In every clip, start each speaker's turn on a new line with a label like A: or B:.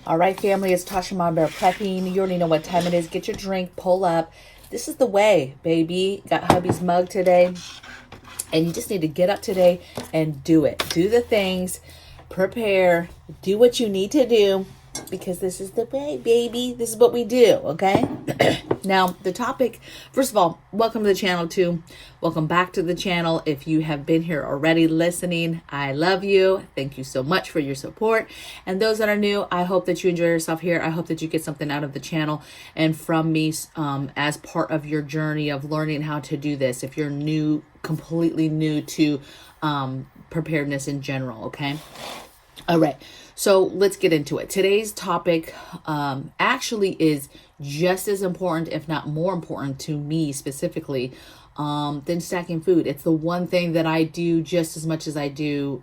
A: All right, family, it's Tasha MAMABEAR prepping. You already know what time it is. Get your drink, pull up. This is the way, baby. Got hubby's mug today. And you just need to get up today and do it. Do the things, prepare, do what you need to do, because this is the way, baby. This is what we do, okay? Now, the topic, first of all, welcome to the channel too. Welcome back to the channel. If you have been here already listening, I love you. Thank you so much for your support. And those that are new, I hope that you enjoy yourself here. I hope that you get something out of the channel and from me as part of your journey of learning how to do this. If you're new, completely new to preparedness in general, okay? All right, so let's get into it. Today's topic actually is just as important, if not more important to me specifically, than stacking food. It's the one thing that I do just as much as I do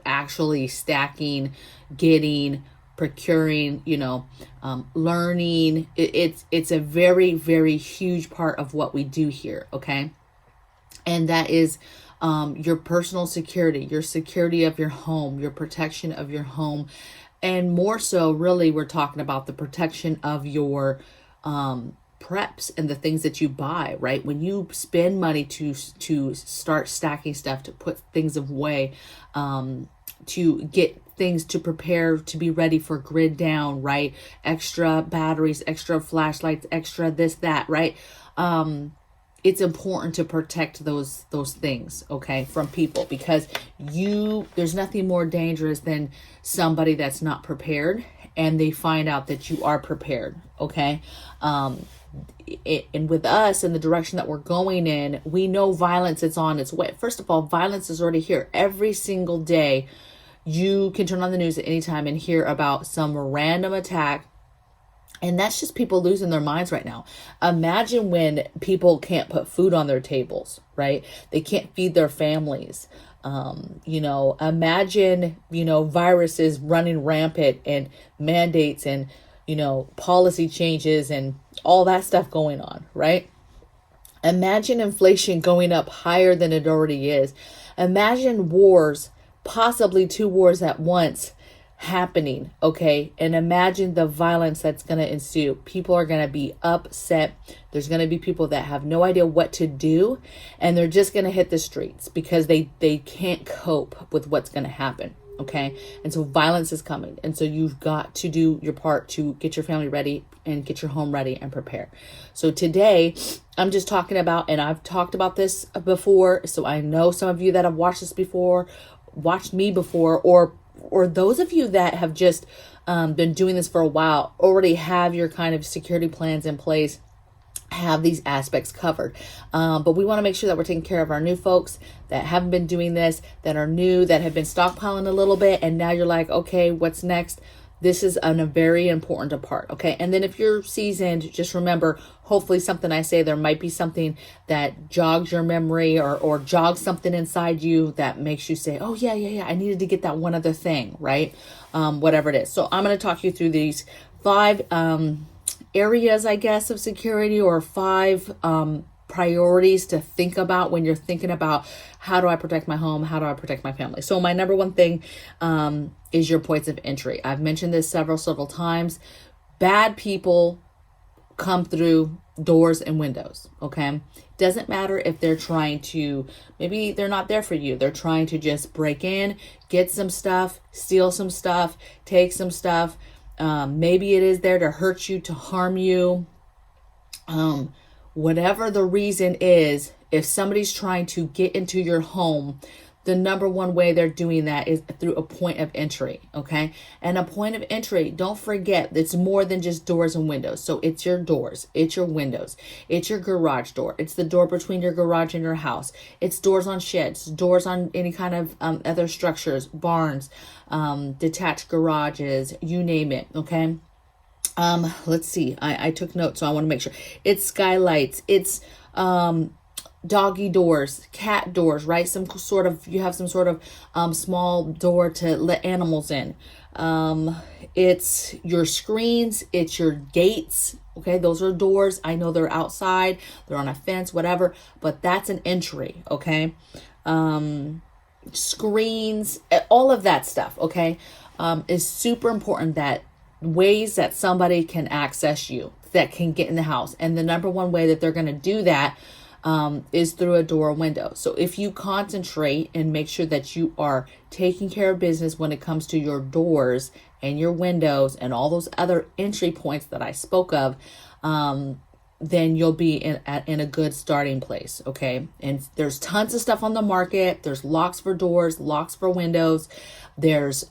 A: actually stacking, getting, procuring, learning. It's a very, very huge part of what we do here, okay? And that is your personal security, your security of your home, your protection of your home. And more so, really, we're talking about the protection of your preps and the things that you buy, right? When you spend money to start stacking stuff, to put things away, to get things to prepare to be ready for grid down, right? Extra batteries, extra flashlights, extra this, that, right? It's important to protect those things, okay, from people, because there's nothing more dangerous than somebody that's not prepared and they find out that you are prepared, okay? And with us and the direction that we're going in, we know violence is on its way. First of all, violence is already here. Every single day, you can turn on the news at any time and hear about some random attack. And that's just people losing their minds right now. Imagine when people can't put food on their tables, right? They can't feed their families. Imagine, viruses running rampant and mandates and, policy changes and all that stuff going on, right? Imagine inflation going up higher than it already is. Imagine wars, possibly 2 wars at once, happening, okay? And imagine the violence that's going to ensue. People are going to be upset. There's going to be people that have no idea what to do, and they're just going to hit the streets because they can't cope with what's going to happen, okay? And so violence is coming, and so you've got to do your part to get your family ready and get your home ready and prepare. So today I'm just talking about, and I've talked about this before, so I know some of you that have watched this before, watched me before, or those of you that have just been doing this for a while, already have your kind of security plans in place, have these aspects covered. But we want to make sure that we're taking care of our new folks that haven't been doing this, that are new, that have been stockpiling a little bit, and now you're like, okay, what's next? This is a very important part, okay? And then if you're seasoned, just remember, hopefully something I say, there might be something that jogs your memory or jogs something inside you that makes you say, oh, yeah, I needed to get that one other thing, right? Whatever it is. So I'm going to talk you through these 5 areas, I guess, of security, or 5 priorities to think about when you're thinking about, how do I protect my home? How do I protect my family? So my number one thing is your points of entry. I've mentioned this several times. Bad people come through doors and windows, okay? Doesn't matter if they're trying to, maybe they're not there for you. They're trying to just break in, get some stuff, steal some stuff, take some stuff. Maybe it is there to hurt you, to harm you. Whatever the reason is, if somebody's trying to get into your home, the number one way they're doing that is through a point of entry, okay? And a point of entry, don't forget, it's more than just doors and windows. So it's your doors, it's your windows, it's your garage door, it's the door between your garage and your house, it's doors on sheds, doors on any kind of other structures, barns, detached garages, you name it, okay? Let's see, I took notes, so I want to make sure. It's skylights, it's doggy doors, cat doors, right? You have some sort of small door to let animals in. It's your screens, it's your gates, okay? Those are doors. I know they're outside, they're on a fence, whatever, but that's an entry, okay? Screens, all of that stuff, okay? Is super important that ways that somebody can access you, that can get in the house. And the number one way that they're going to do that is through a door or window. So if you concentrate and make sure that you are taking care of business when it comes to your doors and your windows and all those other entry points that I spoke of, then you'll be in a good starting place. Okay. And there's tons of stuff on the market. There's locks for doors, locks for windows. There's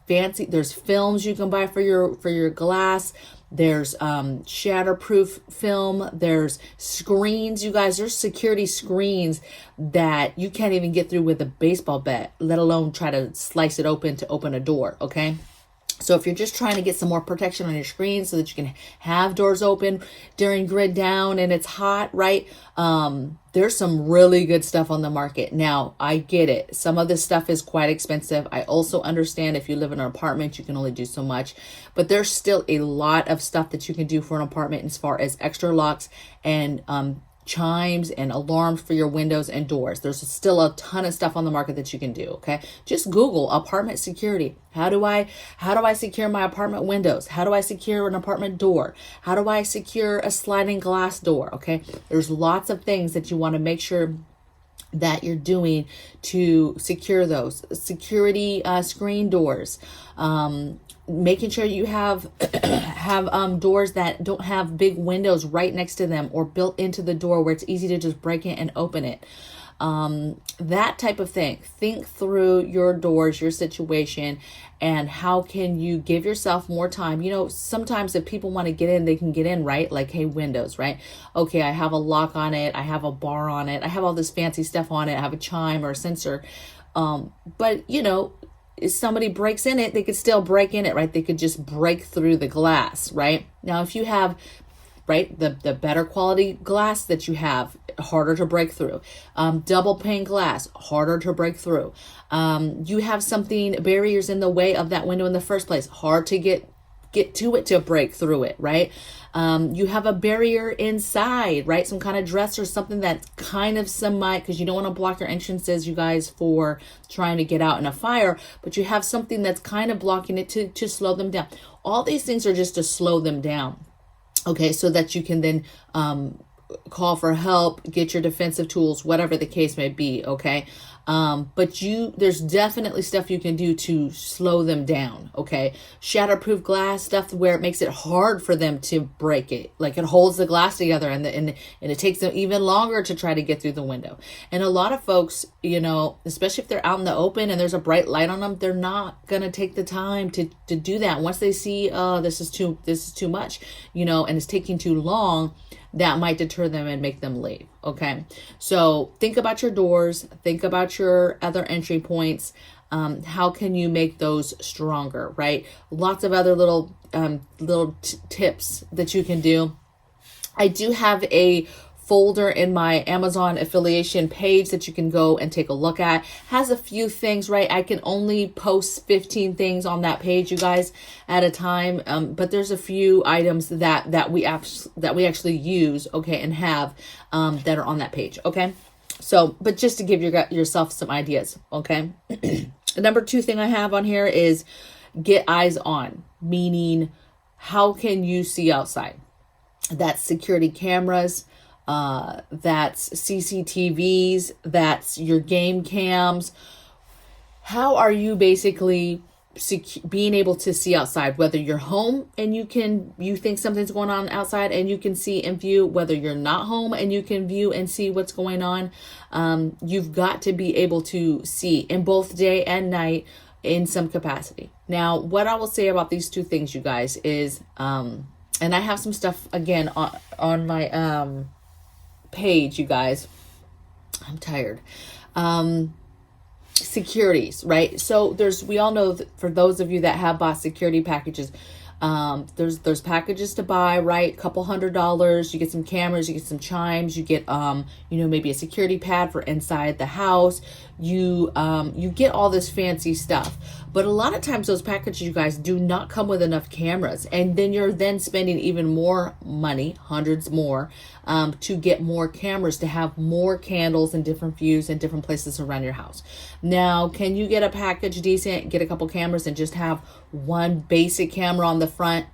A: there's films you can buy for your glass. There's shatterproof film. There's screens, you guys. There's security screens that you can't even get through with a baseball bat, let alone try to slice it open to open a door. Okay. So if you're just trying to get some more protection on your screen so that you can have doors open during grid down and it's hot, right? There's some really good stuff on the market. Now, I get it. Some of this stuff is quite expensive. I also understand if you live in an apartment, you can only do so much. But there's still a lot of stuff that you can do for an apartment as far as extra locks and chimes and alarms for your windows and doors. There's still a ton of stuff on the market that you can do. Okay. Just Google apartment security. How do I secure my apartment windows? How do I secure an apartment door? How do I secure a sliding glass door? Okay. There's lots of things that you want to make sure that you're doing to secure those security screen doors. Making sure you have doors that don't have big windows right next to them or built into the door where it's easy to just break it and open it. That type of thing. Think through your doors, your situation, and how can you give yourself more time. You know, sometimes if people want to get in, they can get in, right? Like, hey, windows, right? Okay, I have a lock on it. I have a bar on it. I have all this fancy stuff on it. I have a chime or a sensor. But, you know, if somebody breaks in it, they could still break in it, right? They could just break through the glass, right? Now, if you have, right, the better quality glass that you have, harder to break through. Double pane glass, harder to break through. You have barriers in the way of that window in the first place, hard to get to it to break through it, right? You have a barrier inside, right? Some kind of dresser, something that's kind of because you don't want to block your entrances, you guys, for trying to get out in a fire, but you have something that's kind of blocking it to slow them down. All these things are just to slow them down. Okay, so that you can then call for help, get your defensive tools, whatever the case may be. Okay. But there's definitely stuff you can do to slow them down. Okay. Shatterproof glass, stuff where it makes it hard for them to break it. Like, it holds the glass together and it takes them even longer to try to get through the window. And a lot of folks, you know, especially if they're out in the open and there's a bright light on them, they're not going to take the time to do that. Once they see, this is too much, you know, and it's taking too long, that might deter them and make them leave. Okay. So think about your doors, think about your other entry points. How can you make those stronger, right? Lots of other little tips that you can do. I do have a folder in my Amazon affiliation page that you can go and take a look at. Has a few things, right? I can only post 15 things on that page, you guys, at a time. But there's a few items that we actually use, okay, and have that are on that page, okay? So, but just to give yourself some ideas, okay? The number 2 thing I have on here is get eyes on, meaning how can you see outside? That's security cameras, that's CCTVs, that's your game cams. How are you basically being able to see outside, whether you're home and you think something's going on outside and you can see and view, whether you're not home and you can view and see what's going on. You've got to be able to see in both day and night in some capacity. Now, what I will say about these 2 things, you guys, is, and I have some stuff again on my, page, you guys. I'm tired. Securities, right? So we all know that for those of you that have bought security packages, there's packages to buy, right? Couple $100, you get some cameras, you get some chimes, you get maybe a security pad for inside the house. You get all this fancy stuff. But a lot of times those packages, you guys, do not come with enough cameras. And then you're then spending even more money, hundreds more, to get more cameras, to have more candles and different views and different places around your house. Now, can you get a package decent, get a couple cameras and just have one basic camera on the front,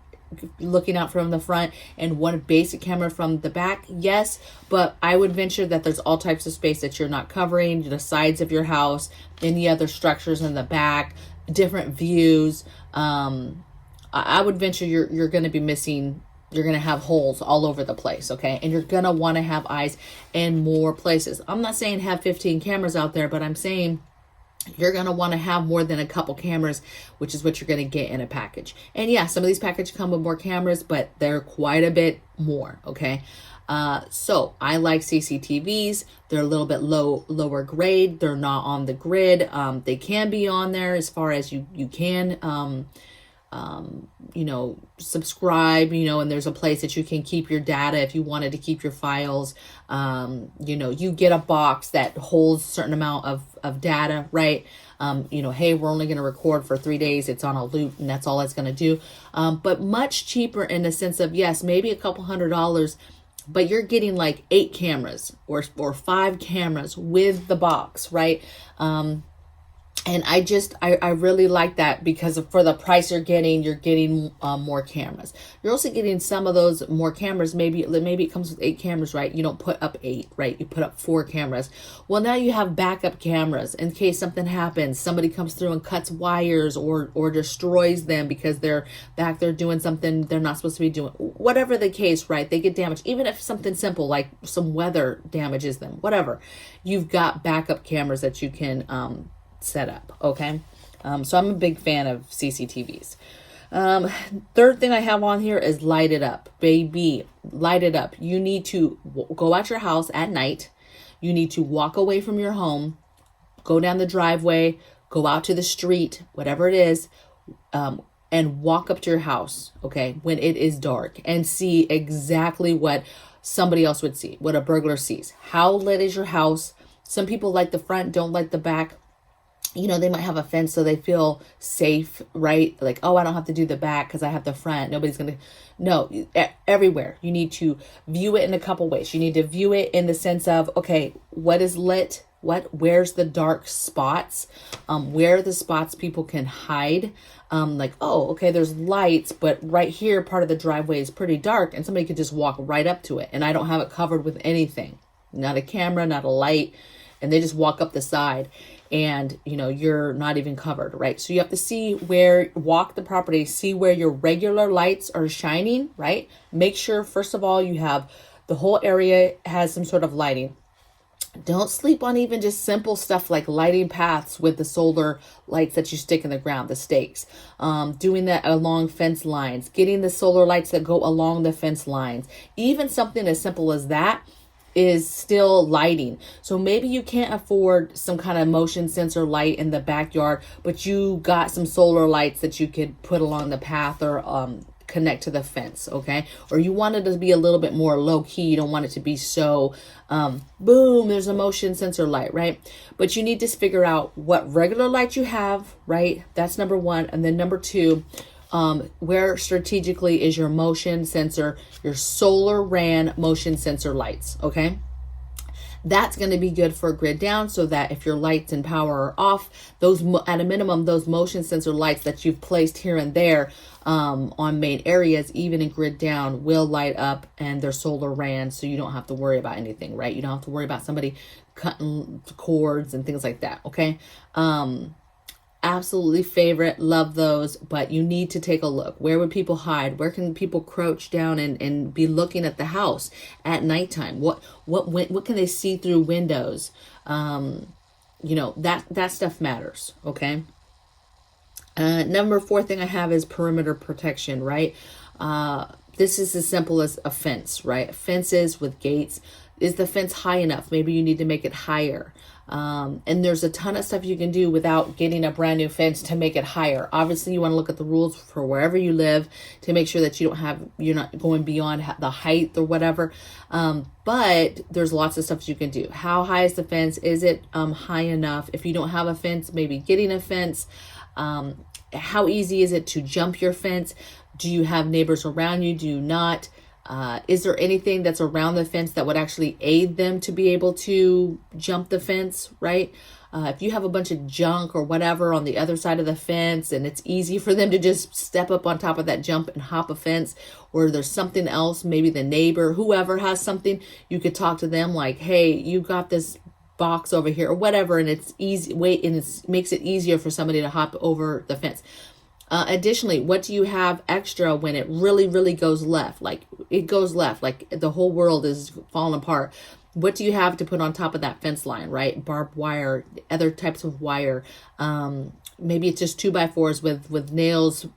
A: looking out from the front, and one basic camera from the back, yes, but I would venture that there's all types of space that you're not covering, the sides of your house, any other structures in the back, different views. I would venture you're going to be missing, you're going to have holes all over the place, okay? And you're going to want to have eyes in more places. I'm not saying have 15 cameras out there, but I'm saying you're going to want to have more than a couple cameras, which is what you're going to get in a package. And yeah, some of these packages come with more cameras, but they're quite a bit more, okay? So I like CCTVs. They're a little bit lower grade. They're not on the grid. They can be on there as far as you can, subscribe, and there's a place that you can keep your data if you wanted to keep your files. You get a box that holds a certain amount of data, right? Hey, we're only going to record for 3 days. It's on a loop and that's all it's going to do. But much cheaper in the sense of, yes, maybe a couple $100, but you're getting like 8 cameras or 5 cameras with the box, right? And I really like that because for the price you're getting more cameras. You're also getting some of those more cameras. Maybe it comes with 8 cameras, right? You don't put up 8, right? You put up 4 cameras. Well, now you have backup cameras in case something happens. Somebody comes through and cuts wires or destroys them because they're back there doing something they're not supposed to be doing. Whatever the case, right? They get damaged. Even if something simple like some weather damages them, whatever. You've got backup cameras that you can set up, okay? So I'm a big fan of CCTVs. Third thing I have on here is light it up, baby. Light it up. You need to go out your house at night. You need to walk away from your home, go down the driveway, go out to the street, whatever it is, and walk up to your house, okay, when it is dark, and see exactly what somebody else would see, what a burglar sees. How lit is your house? Some people like the front, don't like the back. They might have a fence so they feel safe, right? Like, oh, I don't have to do the back because I have the front. Nobody's going to, no, everywhere. You need to view it in a couple ways. You need to view it in the sense of, okay, what is lit? Where's the dark spots? Where are the spots people can hide? Like, oh, okay, there's lights, but right here, part of the driveway is pretty dark and somebody could just walk right up to it. And I don't have it covered with anything, not a camera, not a light. And they just walk up the side and, you're not even covered, right? So you have to walk the property, see where your regular lights are shining, right? Make sure, first of all, you have the whole area has some sort of lighting. Don't sleep on even just simple stuff like lighting paths with the solar lights that you stick in the ground, the stakes. Doing that along fence lines, getting the solar lights that go along the fence lines. Even something as simple as that is still lighting. So maybe you can't afford some kind of motion sensor light in the backyard, but you got some solar lights that you could put along the path or connect to the fence, okay? Or you want it to be a little bit more low key. You don't want it to be so boom, there's a motion sensor light, right? But you need to figure out what regular light you have, right? That's number 1. And then number 2, where strategically is your motion sensor, your solar ran motion sensor lights, okay? That's going to be good for grid down so that if your lights and power are off, those at a minimum, those motion sensor lights that you've placed here and there on main areas, even in grid down, will light up and they're solar ran, so you don't have to worry about anything, right? You don't have to worry about somebody cutting cords and things like that, okay? Absolutely favorite, love those, but you need to take a look. Where would people hide? Where can people crouch down and be looking at the house at nighttime? What can they see through windows? That stuff matters, okay? Number 4 thing I have is perimeter protection, right? This is as simple as a fence, right? Fences with gates. Is the fence high enough? Maybe you need to make it higher. And there's a ton of stuff you can do without getting a brand new fence to make it higher. Obviously, you want to look at the rules for wherever you live to make sure that you're not going beyond the height or whatever. But there's lots of stuff you can do. How high is the fence? Is it high enough? If you don't have a fence, maybe getting a fence. How easy is it to jump your fence? Do you have neighbors around you? Do you not? Is there anything that's around the fence that would actually aid them to be able to jump the fence, right? if you have a bunch of junk or whatever on the other side of the fence, and it's easy for them to just step up on top of that jump and hop a fence, or there's something else, maybe the neighbor, whoever has something, you could talk to them like, hey, you got this box over here or whatever, and it's easy, wait, and it makes it easier for somebody to hop over the fence. Additionally, what do you have extra when it really, really goes left? Like it goes left, like the whole world is falling apart. What do you have to put on top of that fence line, right? Barbed wire, other types of wire. Maybe it's just 2x4s with nails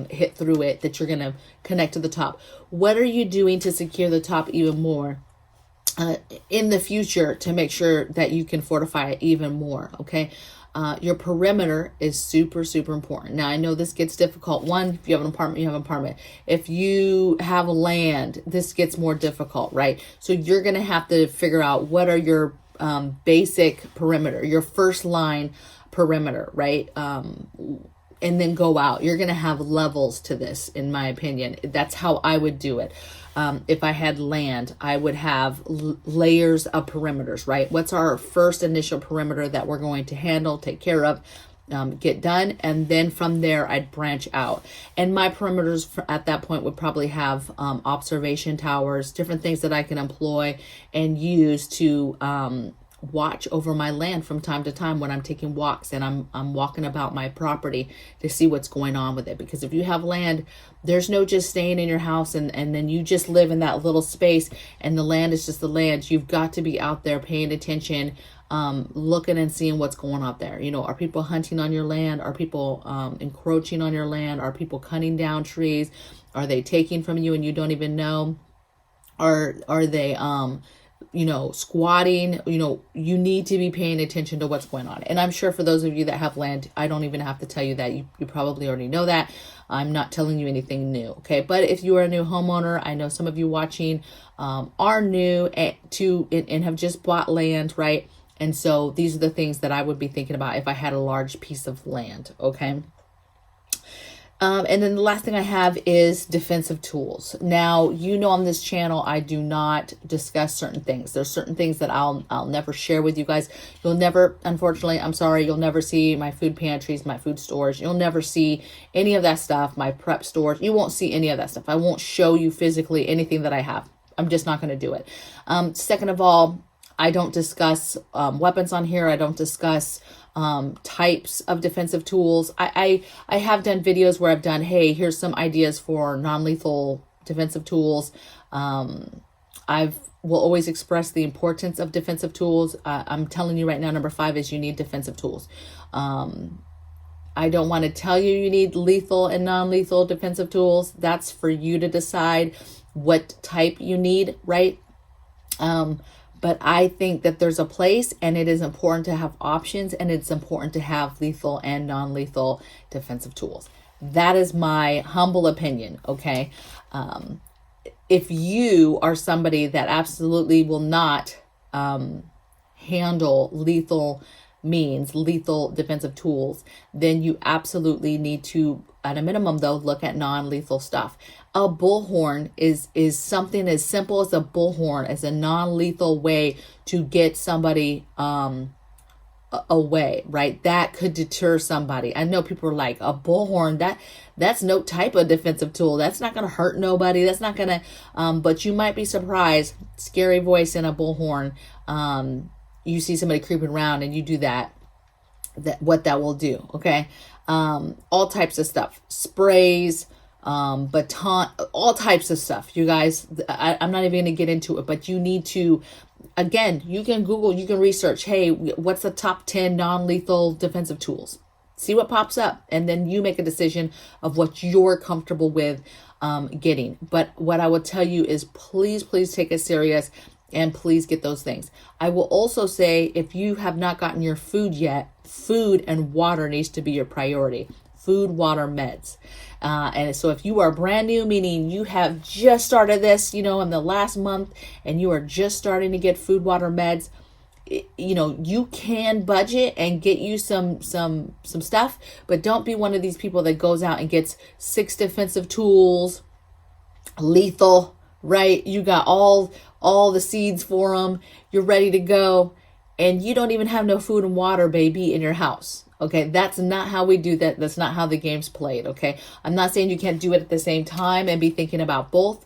A: hit through it that you're going to connect to the top. What are you doing to secure the top even more in the future to make sure that you can fortify it even more, okay? Your perimeter is super, super important. Now, I know this gets difficult. One, if you have an apartment, you have an apartment. If you have land, this gets more difficult, right? So you're going to have to figure out what are your basic perimeter, your first line perimeter, right? And then go out. You're going to have levels to this, in my opinion. That's how I would do it. If I had land, I would have layers of perimeters, right? What's our first initial perimeter that we're going to handle, take care of, get done? And then from there, I'd branch out. And my perimeters at that point would probably have observation towers, different things that I can employ and use to watch over my land from time to time when I'm taking walks and I'm walking about my property to see what's going on with it. Because if you have land, there's no just staying in your house and then you just live in that little space and the land is just the land. You've got to be out there paying attention, looking and seeing what's going on there. You know, are people hunting on your land? Are people encroaching on your land? Are people cutting down trees? Are they taking from you and you don't even know? Are they squatting? You need to be paying attention to what's going on. And I'm sure for those of you that have land, I don't even have to tell you that. You probably already know that. I'm not telling you anything new. Okay. But if you are a new homeowner, I know some of you watching are new and have just bought land, right? And so these are the things that I would be thinking about if I had a large piece of land. Okay. And then the last thing I have is defensive tools. Now, on this channel, I do not discuss certain things. There's certain things that I'll never share with you guys. You'll never, unfortunately, I'm sorry, you'll never see my food pantries, my food stores. You'll never see any of that stuff, my prep stores. You won't see any of that stuff. I won't show you physically anything that I have. I'm just not going to do it. Second of all, I don't discuss weapons on here. I don't discuss types of defensive tools. I have done videos where I've done, hey, here's some ideas for non-lethal defensive tools. I will always express the importance of defensive tools. I'm telling you right now, number 5 is you need defensive tools. I don't want to tell you need lethal and non-lethal defensive tools. That's for you to decide what type you need, right? But I think that there's a place and it is important to have options and it's important to have lethal and non-lethal defensive tools. That is my humble opinion, okay? If you are somebody that absolutely will not handle lethal defensive tools, then you absolutely need to, at a minimum though, look at non-lethal stuff. A bullhorn is something as simple as a bullhorn, as a non-lethal way to get somebody away, right? That could deter somebody. I know people are like, a bullhorn, that's no type of defensive tool. That's not going to hurt nobody. That's not going to, but you might be surprised. Scary voice in a bullhorn. You see somebody creeping around and you do that what that will do. Okay. All types of stuff, sprays, baton, all types of stuff. You guys, I'm not even going to get into it, but you need to, again, you can Google, you can research, hey, what's the top 10 non-lethal defensive tools? See what pops up. And then you make a decision of what you're comfortable with getting. But what I will tell you is please take it serious and please get those things. I will also say, if you have not gotten your food yet, food and water needs to be your priority. Food, water, meds. And so if you are brand new, meaning you have just started this, in the last month, and you are just starting to get food, water, meds, you can budget and get you some stuff, but don't be one of these people that goes out and gets 6 defensive tools, lethal, right? You got all the seeds for them. You're ready to go. and you don't even have no food and water, baby, in your house. Okay, that's not how we do that. That's not how the game's played. Okay, I'm not saying you can't do it at the same time and be thinking about both.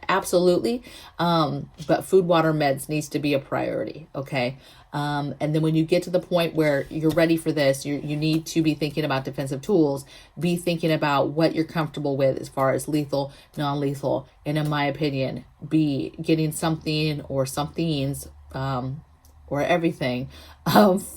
A: Absolutely. But food, water, meds needs to be a priority. Okay. And then when you get to the point where you're ready for this, you need to be thinking about defensive tools, be thinking about what you're comfortable with as far as lethal, non-lethal, and in my opinion, be getting something or somethings, or everything,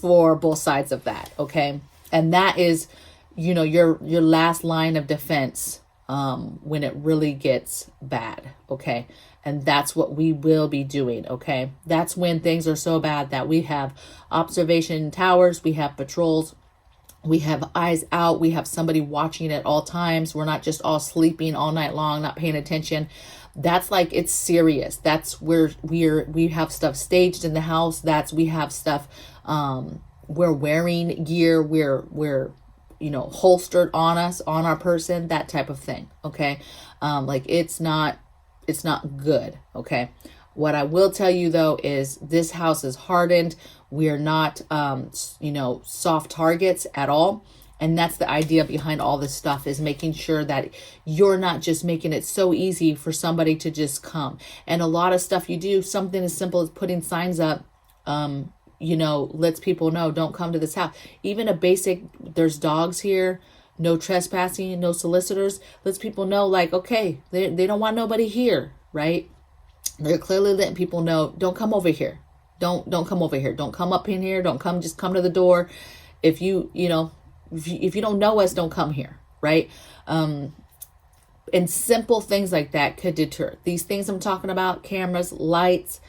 A: for both sides of that. Okay. And that is, your last line of defense, when it really gets bad. Okay. And that's what we will be doing. Okay. That's when things are so bad that we have observation towers, we have patrols, we have eyes out, we have somebody watching at all times. We're not just all sleeping all night long, not paying attention. That's like, it's serious. That's where we have stuff staged in the house. We have stuff, we're wearing gear, we're holstered on us, on our person, that type of thing. Okay. Like it's not good. Okay. What I will tell you though, is this house is hardened. We are not, soft targets at all. And that's the idea behind all this stuff, is making sure that you're not just making it so easy for somebody to just come. And a lot of stuff you do, something as simple as putting signs up, lets people know, don't come to this house. Even a basic, there's dogs here, no trespassing, no solicitors, lets people know, like, okay, they don't want nobody here, right? They're clearly letting people know, don't come over here. Don't come over here. Don't come up in here. Just come to the door. If you don't know us, don't come here, right? And simple things like that could deter. These things I'm talking about, cameras, lights,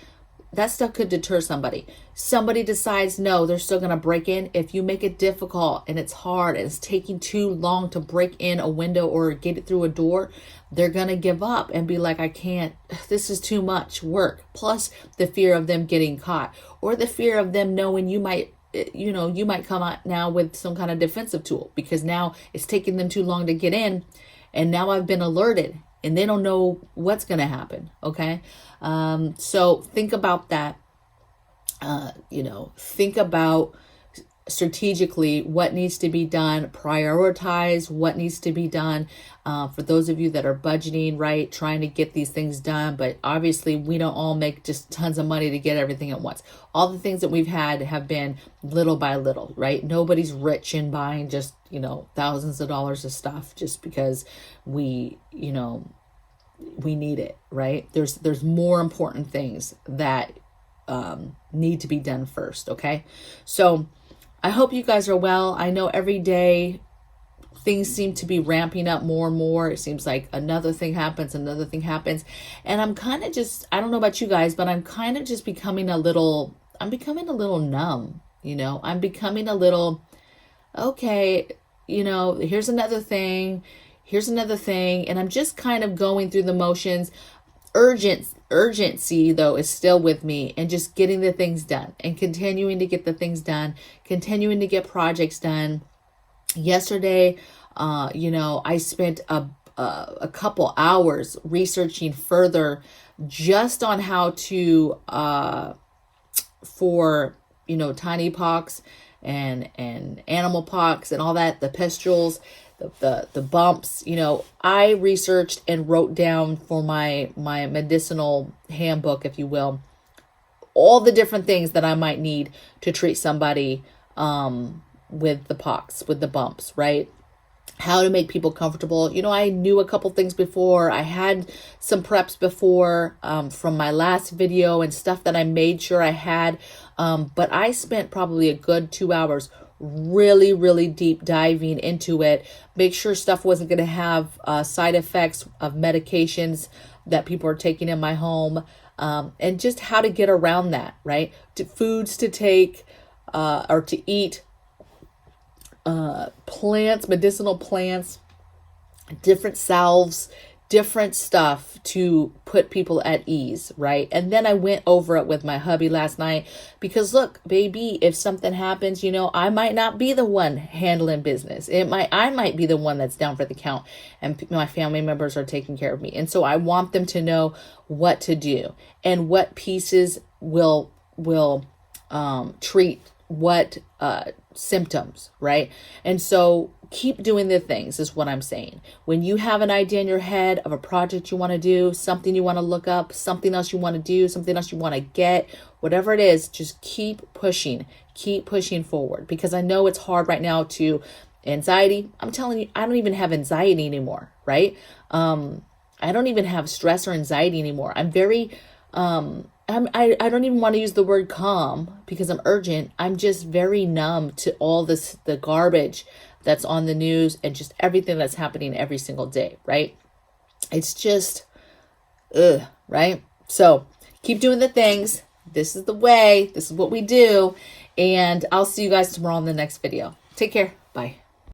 A: that stuff could deter somebody. Somebody decides, no, they're still going to break in. If you make it difficult and it's hard and it's taking too long to break in a window or get it through a door, they're going to give up and be like, I can't, this is too much work. Plus the fear of them getting caught, or the fear of them knowing you might come out now with some kind of defensive tool, because now it's taking them too long to get in. And now I've been alerted and they don't know what's going to happen. Okay. So think about that. Think about strategically what needs to be done, prioritize what needs to be done. For those of you that are budgeting, right, trying to get these things done, but obviously we don't all make just tons of money to get everything at once. All the things that we've had have been little by little, right? Nobody's rich in buying just, thousands of dollars of stuff just because we need it, right? There's more important things that need to be done first. Okay. So I hope you guys are well. I know every day things seem to be ramping up more and more. It seems like another thing happens. And I'm kind of just, I don't know about you guys, but I'm kind of just becoming a little numb. I'm becoming a little, okay, here's another thing. And I'm just kind of going through the motions. Urgency though is still with me, and just getting the things done and continuing to get the things done, continuing to get projects done. Yesterday, I spent a couple hours researching further just on how to, for, tiny pox and animal pox and all that, the pustules, the bumps. I researched and wrote down for my medicinal handbook, if you will, all the different things that I might need to treat somebody with the pox, with the bumps, right? How to make people comfortable. I knew a couple things before. I had some preps before from my last video and stuff that I made sure I had. But I spent probably a good 2 hours really, really deep diving into it. Make sure stuff wasn't going to have side effects of medications that people are taking in my home. And just how to get around that, right? Foods to take or to eat. Plants, medicinal plants, different salves, different stuff to put people at ease, right? And then I went over it with my hubby last night, because look, baby, if something happens, I might not be the one handling business. I might be the one that's down for the count, and my family members are taking care of me. And so I want them to know what to do and what pieces will treat what symptoms, right? And so keep doing the things is what I'm saying. When you have an idea in your head of a project you want to do, something you want to look up, something else you want to do, something else you want to get, whatever it is, just keep pushing forward, because I know it's hard right now to anxiety. I'm telling you, I don't even have anxiety anymore, right? I don't even have stress or anxiety anymore. I'm very, I don't even want to use the word calm because I'm urgent. I'm just very numb to all this, the garbage that's on the news and just everything that's happening every single day, right? It's just, right? So keep doing the things. This is the way. This is what we do. And I'll see you guys tomorrow in the next video. Take care. Bye.